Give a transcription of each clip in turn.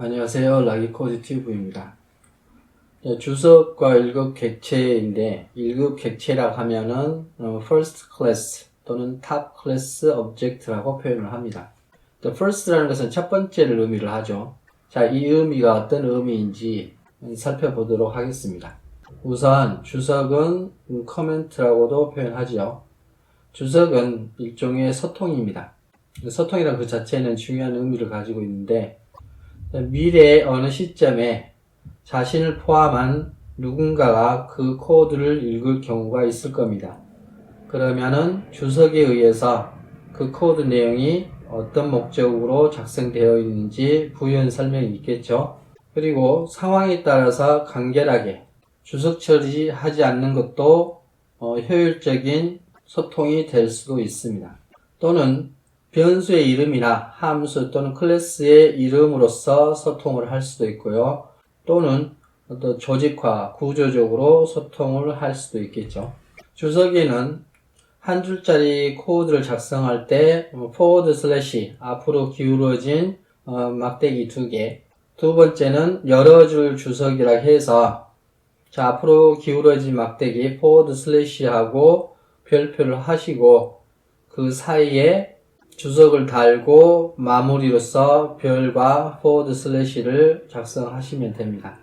안녕하세요. 락이코드 튜브입니다. 주석과 1급 객체인데 1급 객체라고 하면은 first class 또는 top class object라고 표현을 합니다. first라는 것은 첫 번째를 의미를 하죠. 자, 이 의미가 어떤 의미인지 살펴보도록 하겠습니다. 우선 주석은 comment라고도 표현하죠. 주석은 일종의 소통입니다. 소통이라는 그 자체는 중요한 의미를 가지고 있는데 미래의 어느 시점에 자신을 포함한 누군가가 그 코드를 읽을 경우가 있을 겁니다. 그러면은 주석에 의해서 그 코드 내용이 어떤 목적으로 작성되어 있는지 부연 설명이 있겠죠. 그리고 상황에 따라서 간결하게 주석 처리하지 않는 것도 효율적인 소통이 될 수도 있습니다. 또는 변수의 이름이나 함수 또는 클래스의 이름으로써 소통을 할 수도 있고요. 또는 어떤 조직화, 구조적으로 소통을 할 수도 있겠죠. 주석에는 한 줄짜리 코드를 작성할 때 forward slash 앞으로 기울어진 막대기 2개, 두 번째는 여러 줄 주석이라 해서 자, 앞으로 기울어진 막대기 forward slash 하고 별표를 하시고 그 사이에 주석을 달고 마무리로써 별과 forward slash를 작성하시면 됩니다.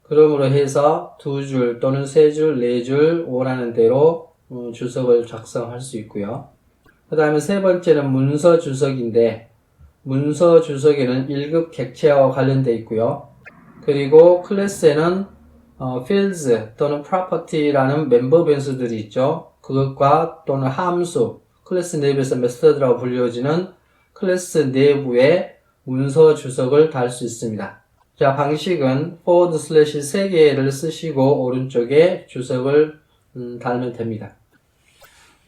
그러므로 해서 2줄 또는 3줄, 4줄 원하는 대로 주석을 작성할 수 있고요. 그 다음에 세 번째는 문서 주석인데 문서 주석에는 1급 객체와 관련되어 있고요. 그리고 클래스에는 fields 또는 property라는 멤버 변수들이 있죠. 그것과 또는 함수, 클래스 내부에서 메서드라고 불려지는 클래스 내부에 문서 주석을 달 수 있습니다. 자, 방식은 forward slash 3개를 쓰시고 오른쪽에 주석을 달면 됩니다.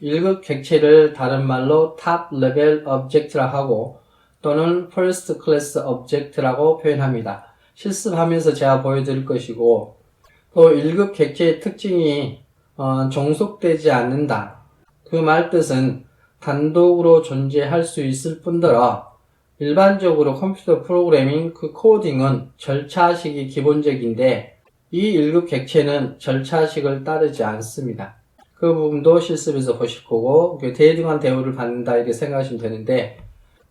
1급 객체를 다른 말로 top level object라고 하고 또는 first class object라고 표현합니다. 실습하면서 제가 보여드릴 것이고 또 1급 객체의 특징이 종속되지 않는다. 그 말뜻은 단독으로 존재할 수 있을 뿐더러 일반적으로 컴퓨터 프로그래밍 그 코딩은 절차식이 기본적인데 이 1급 객체는 절차식을 따르지 않습니다. 그 부분도 실습에서 보실 거고 대등한 대우를 받는다 이렇게 생각하시면 되는데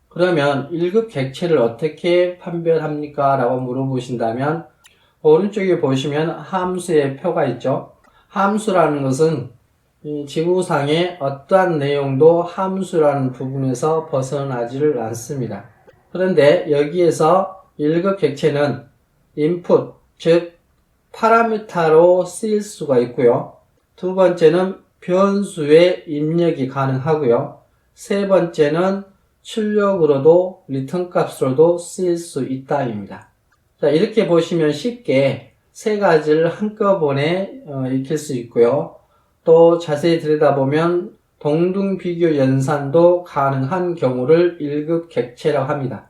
그러면 1급 객체를 어떻게 판별합니까? 라고 물어보신다면 오른쪽에 보시면 함수의 표가 있죠. 함수라는 것은 이 지구상의 어떠한 내용도 함수라는 부분에서 벗어나지를 않습니다. 그런데 여기에서 1급 객체는 input, 즉 파라미터로 쓰일 수가 있고요. 두 번째는 변수의 입력이 가능하고요. 세 번째는 출력으로도 리턴 값으로도 쓰일 수 있다입니다. 자, 이렇게 보시면 쉽게 세 가지를 한꺼번에 익힐 수 있고요. 또 자세히 들여다보면 동등비교 연산도 가능한 경우를 1급 객체라고 합니다.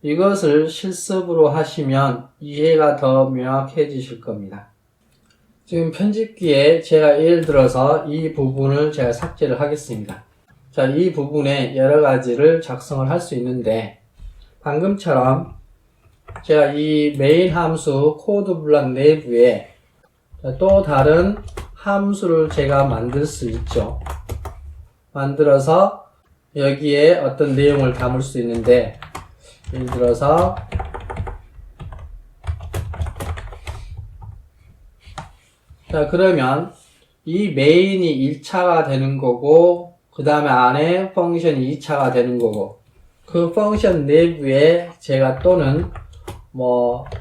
이것을 실습으로 하시면 이해가 더 명확해지실 겁니다. 지금 편집기에 제가 예를 들어서 이 부분을 제가 삭제를 하겠습니다. 자, 이 부분에 여러 가지를 작성을 할 수 있는데 방금처럼 제가 이 메인 함수 코드 블록 내부에 또 다른 함수를 제가 만들 수 있죠. 만들어서 여기에 어떤 내용을 담을 수 있는데 예를 들어서 자, 그러면 이 메인이 1차가 되는 거고 그 다음에 안에 펑션이 2차가 되는 거고 그 펑션 내부에 제가 또는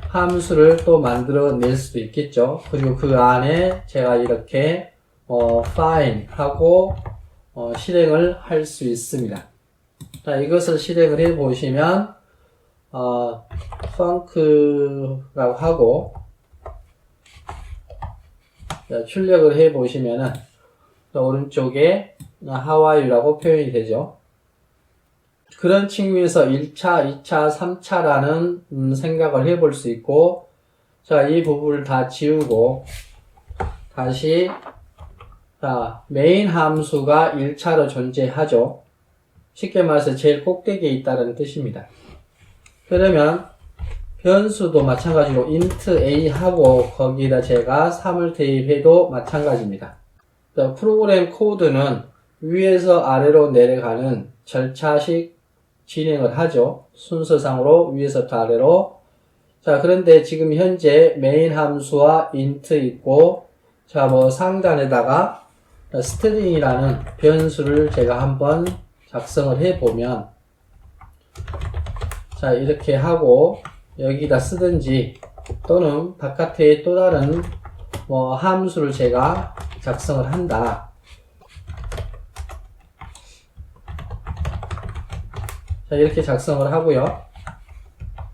함수를 또 만들어 낼 수도 있겠죠. 그리고 그 안에 제가 이렇게 find 하고 실행을 할 수 있습니다. 자, 이것을 실행을 해 보시면 func라고 하고 자, 출력을 해 보시면은 오른쪽에 how are you라고 표현이 되죠. 그런 측면에서 1차, 2차, 3차라는 생각을 해볼 수 있고 자, 이 부분을 다 지우고 다시 자, 메인 함수가 1차로 존재하죠. 쉽게 말해서 제일 꼭대기에 있다는 뜻입니다. 그러면 변수도 마찬가지로 int a 하고 거기에다 제가 3을 대입해도 마찬가지입니다. 프로그램 코드는 위에서 아래로 내려가는 절차식 진행을 하죠. 순서상으로 위에서부터 아래로. 자, 그런데 지금 현재 메인 함수와 int 있고, 자, 상단에다가 string이라는 변수를 제가 한번 작성을 해보면, 자, 이렇게 하고, 여기다 쓰든지, 또는 바깥에 또 다른 함수를 제가 작성을 한다. 자, 이렇게 작성을 하고요.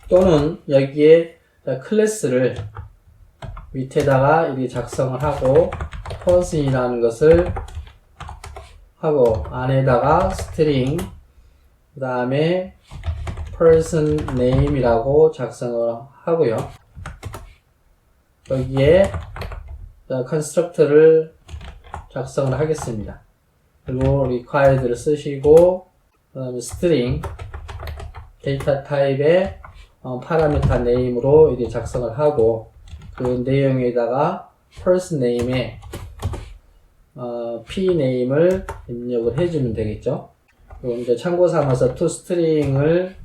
또는 여기에 클래스를 밑에다가 이렇게 작성을 하고 person이라는 것을 하고 안에다가 string 그 다음에 person name이라고 작성을 하고요. 여기에 constructor를 작성을 하겠습니다. 그리고 required를 쓰시고 그 다음에 string 데이터 타입의 파라미터 name으로 이렇게 작성을 하고 그 내용에다가 person name에 p name을 입력을 해주면 되겠죠. 그리고 이제 참고 삼아서 toString을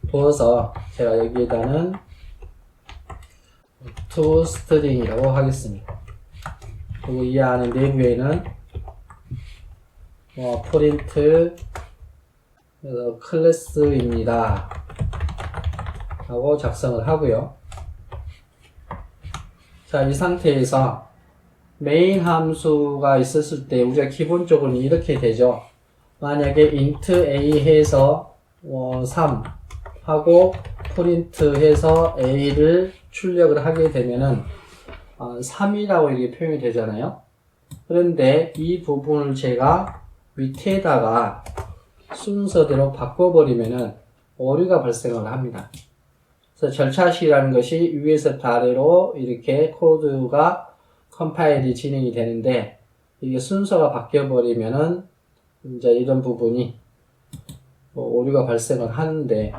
두어서 제가 여기에다는 toString이라고 하겠습니다. 그리고 이 안에 내부에는 print 클래스입니다 하고 작성을 하고요. 자, 이 상태에서 메인 함수가 있었을 때 우리가 기본적으로는 이렇게 되죠. 만약에 int a 해서 3 하고 print 해서 a를 출력을 하게 되면은 3이라고 이렇게 표현이 되잖아요. 그런데 이 부분을 제가 밑에다가 순서대로 바꿔버리면은 오류가 발생을 합니다. 그래서 절차식이라는 것이 위에서부터 아래로 이렇게 코드가 컴파일이 진행이 되는데 이게 순서가 바뀌어버리면은 이제 이런 부분이 오류가 발생을 하는데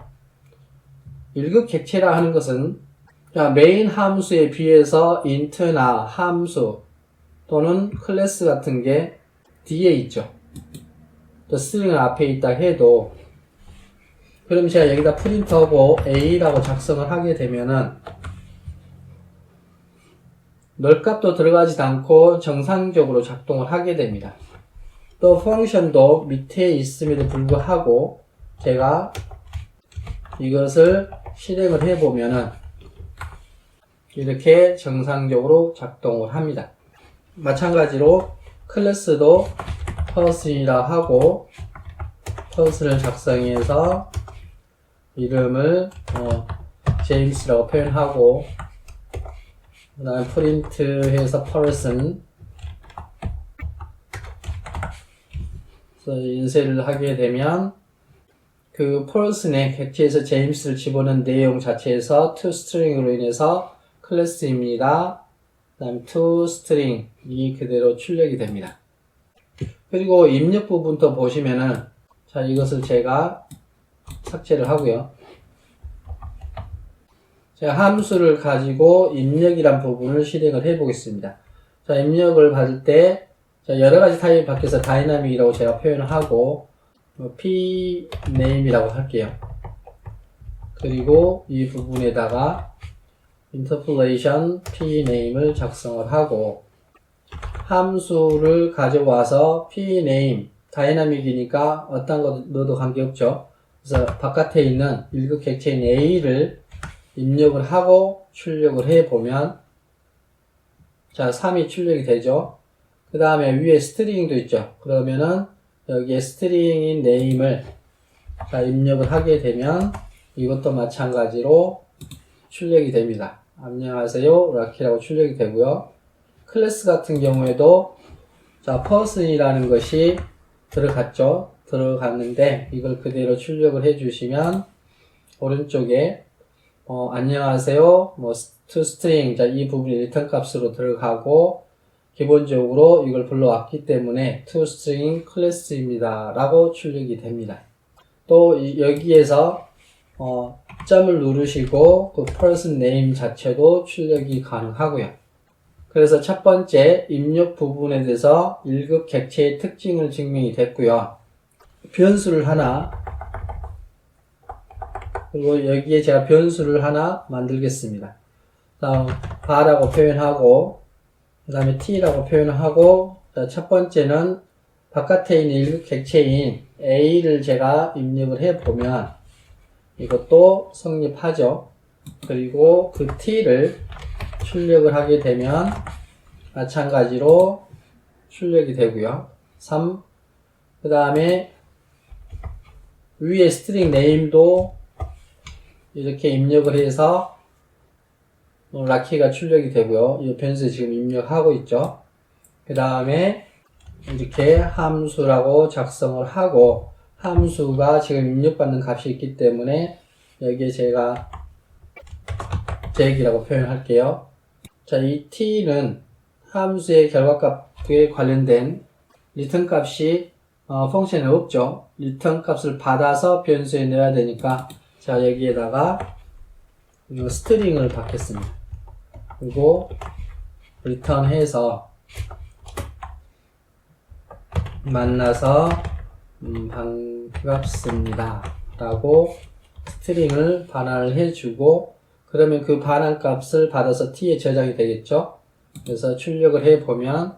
1급 객체라 하는 것은 메인 함수에 비해서 int나 함수 또는 클래스 같은 게 뒤에 있죠. 또 string은 앞에 있다 해도 그럼 제가 여기다 프린트하고 a라고 작성을 하게 되면은 널값도 들어가지도 않고 정상적으로 작동을 하게 됩니다. 또 펑션도 밑에 있음에도 불구하고 제가 이것을 실행을 해보면은 이렇게 정상적으로 작동을 합니다. 마찬가지로 클래스도 person이라 하고 person을 작성해서 이름을 제임스라고 표현하고 그 다음에 print 해서 person 그래서 인쇄를 하게 되면 그 person의 객체에서 제임스를 집어넣은 내용 자체에서 toString으로 인해서 클래스입니다. 그 다음에 toString이 그대로 출력이 됩니다. 그리고 입력 부분도 보시면은 자 이것을 제가 삭제를 하고요. 제가 함수를 가지고 입력이란 부분을 실행을 해 보겠습니다. 자 입력을 받을 때 자, 여러가지 타입이 바뀌어서 다이나믹이라고 제가 표현을 하고 p name이라고 할게요. 그리고 이 부분에다가 interpolation p name을 작성을 하고 함수를 가져와서 p name 다이나믹이니까 어떤 거 넣어도 관계없죠. 그래서 바깥에 있는 1급 객체인 a를 입력을 하고 출력을 해 보면 자 3이 출력이 되죠. 그 다음에 위에 스트링도 있죠. 그러면은 여기에 스트링인 name을 자 입력을 하게 되면 이것도 마찬가지로 출력이 됩니다. 안녕하세요 락키라고 출력이 되고요. 클래스 같은 경우에도 자 person이라는 것이 들어갔죠. 들어갔는데 이걸 그대로 출력을 해 주시면 오른쪽에 안녕하세요 toString 자 이 부분이 리턴 값으로 들어가고 기본적으로 이걸 불러왔기 때문에 toString 클래스입니다 라고 출력이 됩니다. 또 여기에서 점을 누르시고 그 person name 자체도 출력이 가능하고요. 그래서 첫 번째 입력 부분에 대해서 1급 객체의 특징을 증명이 됐고요. 변수를 하나, 그리고 여기에 제가 변수를 하나 만들겠습니다. 다음 바라고 표현하고, 그 다음에 t라고 표현하고, 첫 번째는 바깥에 있는 1급 객체인 a를 제가 입력을 해보면 이것도 성립하죠. 그리고 그 t를 출력을 하게 되면 마찬가지로 출력이 되고요. 3. 그 다음에 위에 스트링 네임도 이렇게 입력을 해서 락키가 출력이 되고요. 이 변수에 지금 입력하고 있죠. 그 다음에 이렇게 함수라고 작성을 하고, 함수가 지금 입력받는 값이 있기 때문에 여기에 제가 잭이라고 표현할게요. 자, 이 t는 함수의 결과값에 관련된 리턴 값이 펑션에 없죠. 리턴 값을 받아서 변수에 넣어야 되니까, 자, 여기에다가 스트링을 받겠습니다. 그리고 리턴해서 만나서 반갑습니다 라고 스트링을 반환을 해주고, 그러면 그 반환 값을 받아서 t에 저장이 되겠죠. 그래서 출력을 해보면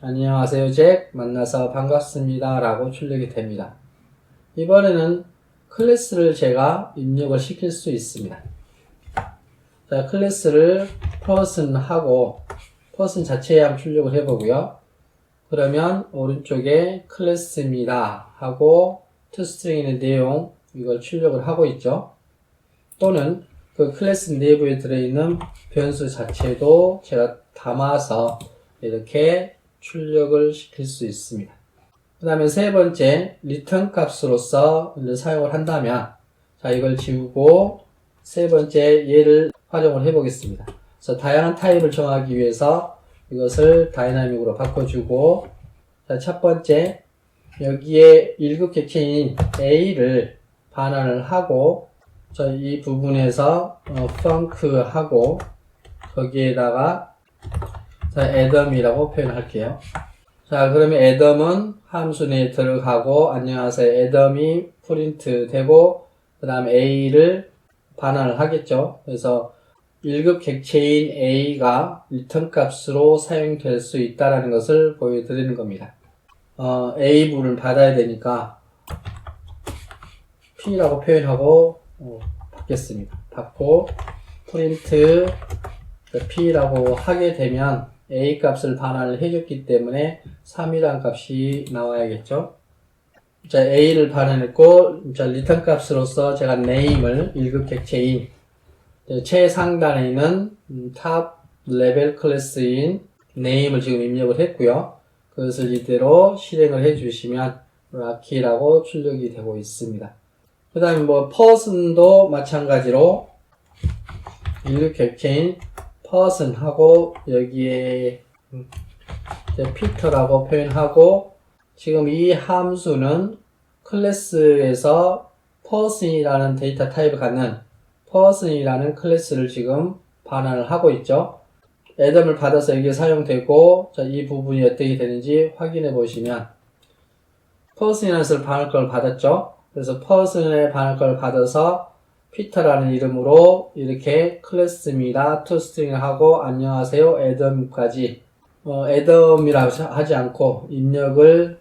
안녕하세요 잭, 만나서 반갑습니다 라고 출력이 됩니다. 이번에는 클래스를 제가 입력을 시킬 수 있습니다. 자, 클래스를 person 하고 person 자체에 한번 출력을 해보고요. 그러면 오른쪽에 클래스입니다 하고 toString의 내용 이걸 출력을 하고 있죠. 또는 그 클래스 내부에 들어있는 변수 자체도 제가 담아서 이렇게 출력을 시킬 수 있습니다. 그 다음에 세 번째 리턴 값으로서 사용을 한다면, 자, 이걸 지우고 세 번째 얘를 활용을 해 보겠습니다. 그래서 다양한 타입을 정하기 위해서 이것을 다이나믹으로 바꿔주고, 자, 첫 번째 여기에 1급 객체인 a를 반환을 하고, 자, 이 부분에서 func 하고 거기에다가 자, adam이라고 표현할게요. 자, 그러면 adam은 함수 내에 들어가고, 안녕하세요 adam이 프린트 되고, 그 다음 a를 반환을 하겠죠. 그래서 1급 객체인 a가 리턴 값으로 사용될 수 있다는 것을 보여드리는 겁니다. a 부를 받아야 되니까 p라고 표현하고 받겠습니다. 받고 프린트 p라고 하게 되면 a 값을 반환을 해줬기 때문에 3이라는 값이 나와야겠죠. 자, a를 반환했고, 자, 리턴 값으로서 제가 name을 1급 객체인 최상단에 있는 탑 레벨 클래스인 name을 지금 입력을 했고요. 그것을 이대로 실행을 해주시면 락키라고 출력이 되고 있습니다. 그 다음에 뭐 person도 마찬가지로 1급 객체인 person 하고 여기에 피터라고 표현하고, 지금 이 함수는 클래스에서 person이라는 데이터 타입을 갖는 person이라는 클래스를 지금 반환을 하고 있죠. adam을 받아서 여기에 사용되고, 자, 이 부분이 어떻게 되는지 확인해 보시면 person이라는 것을 반환권을 받았죠. 그래서 person의 반환권을 받아서 피터라는 이름으로 이렇게 클래스입니다 toString을 하고 안녕하세요 adam까지 adam이라고 하지 않고 입력을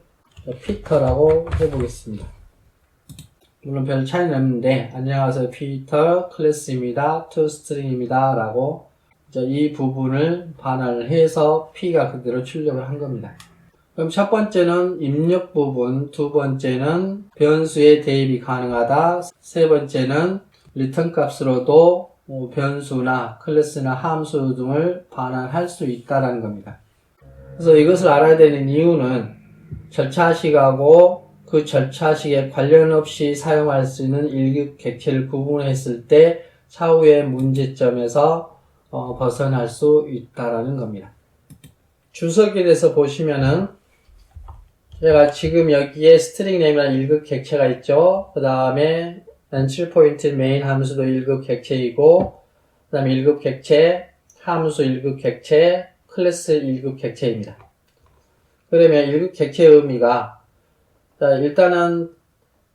피터라고 해보겠습니다. 물론 별 차이는 없는데 안녕하세요 피터 클래스입니다 toString입니다 라고 이 부분을 반환을 해서 p가 그대로 출력을 한 겁니다. 그럼 첫 번째는 입력 부분, 두 번째는 변수의 대입이 가능하다, 세 번째는 리턴 값으로도 변수나 클래스나 함수 등을 반환할 수 있다는 겁니다. 그래서 이것을 알아야 되는 이유는 절차식하고 그 절차식에 관련 없이 사용할 수 있는 1급 객체를 구분했을 때 차후의 문제점에서 벗어날 수 있다는 겁니다. 주석에 대해서 보시면은 제가 지금 여기에 스트링 네임이라는 1급 객체가 있죠. 그 다음에 7포인트 메인 함수도 1급 객체이고, 그 다음에 1급 객체, 함수 1급 객체, 클래스 1급 객체입니다. 그러면 1급 객체의 의미가, 자, 일단은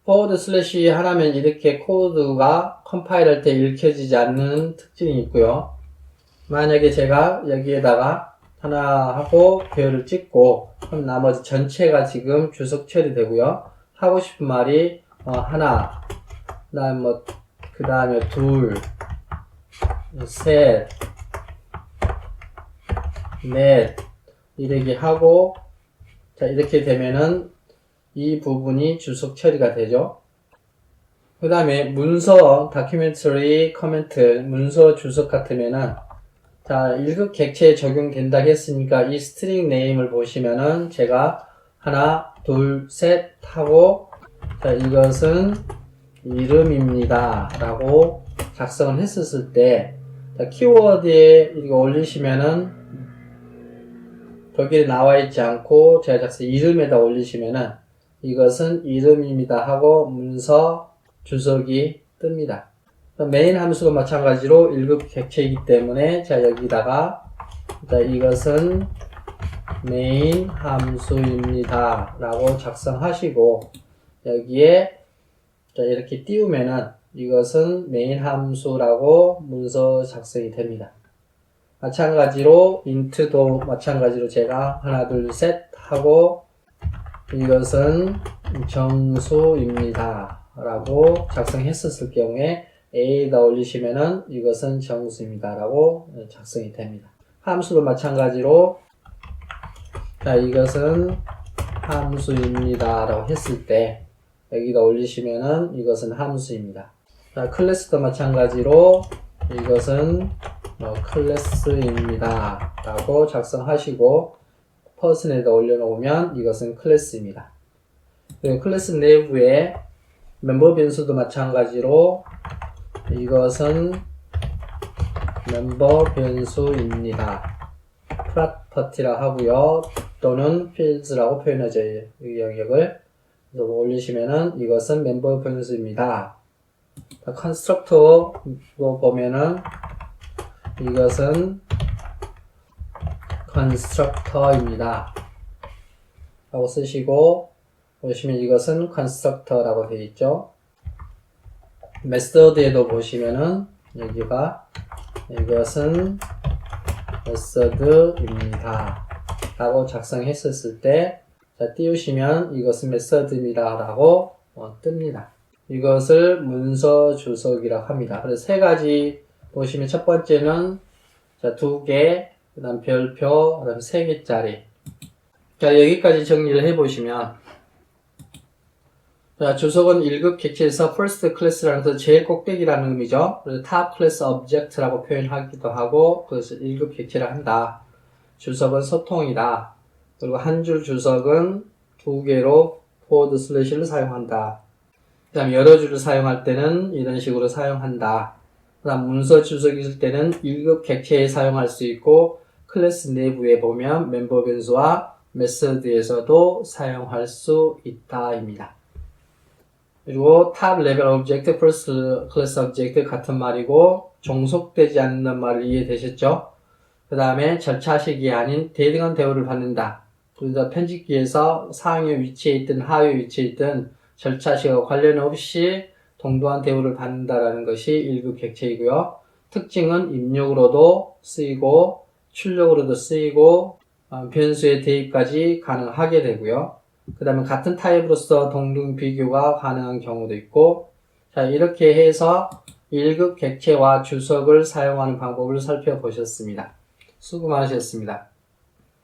포워드 슬래시 하나면 이렇게 코드가 컴파일 할 때 읽혀지지 않는 특징이 있고요. 만약에 제가 여기에다가 하나 하고 배열을 찍고, 그럼 나머지 전체가 지금 주석 처리되고요. 하고 싶은 말이, 하나, 그 다음에 둘, 셋, 넷, 이렇게 하고, 자, 이렇게 되면은 이 부분이 주석 처리가 되죠. 그 다음에 문서, 다큐멘터리, 커멘트, 문서 주석 같으면은, 자, 1급 객체에 적용된다 했으니까 이 스트링 네임을 보시면은 제가 하나, 둘, 셋 하고, 자, 이것은 이름입니다 라고 작성을 했었을 때, 자, 키워드에 이거 올리시면은 거기에 나와 있지 않고 제가 작성 이름에다 올리시면은 이것은 이름입니다 하고 문서 주석이 뜹니다. 메인 함수도 마찬가지로 1급 객체이기 때문에 자, 여기다가 자, 이것은 메인 함수입니다 라고 작성하시고 여기에 자, 이렇게 띄우면은 이것은 메인 함수라고 문서 작성이 됩니다. 마찬가지로 int도 마찬가지로 제가 하나 둘 셋 하고 이것은 정수입니다 라고 작성했었을 경우에 A에다 올리시면은 이것은 정수입니다 라고 작성이 됩니다. 함수도 마찬가지로 자, 이것은 함수입니다 라고 했을 때 여기다 올리시면은 이것은 함수입니다. 자, 클래스도 마찬가지로 이것은 클래스입니다 라고 작성하시고 퍼슨에다 올려놓으면 이것은 클래스입니다. 그리고 클래스 내부에 멤버 변수도 마찬가지로 이것은 멤버 변수입니다. 프로퍼티라 하고요. 또는 fields라고 표현하죠. 이 영역을 올리시면은 이것은 멤버 변수입니다. 컨스트럭터로 보면은 이것은 constructor입니다 라고 쓰시고 보시면 이것은 constructor라고 되어 있죠. method에도 보시면은 여기가 이것은 method입니다 라고 작성했었을 때 자, 띄우시면 이것은 method입니다 라고 뜹니다. 이것을 문서 주석이라고 합니다. 그래서 세 가지 보시면 첫 번째는 자, 2개, 그 다음 별표, 그 다음 3개짜리. 자, 여기까지 정리를 해보시면 자, 주석은 1급 객체에서 first class라는 것은 제일 꼭대기라는 의미죠. 그래서 top class object라고 표현하기도 하고 그래서 1급 객체를 한다. 주석은 소통이다. 그리고 한 줄 주석은 2개로 forward slash를 사용한다. 그 다음 여러 줄을 사용할 때는 이런 식으로 사용한다. 그 다음 문서 주석이 있을 때는 1급 객체에 사용할 수 있고 클래스 내부에 보면 멤버 변수와 메서드에서도 사용할 수 있다 입니다. 그리고 탑 레벨 오브젝트, first class object 같은 말이고 종속되지 않는 말 이해되셨죠? 그 다음에 절차식이 아닌 대등한 대우를 받는다. 그래서 편집기에서 상위 위치에 있든 하위 위치에 있든 절차식과 관련 없이 동등한 대우를 받는다라는 것이 1급 객체이고요. 특징은 입력으로도 쓰이고 출력으로도 쓰이고 변수의 대입까지 가능하게 되고요. 그 다음에 같은 타입으로서 동등 비교가 가능한 경우도 있고 자 이렇게 해서 1급 객체와 주석을 사용하는 방법을 살펴보셨습니다. 수고 많으셨습니다.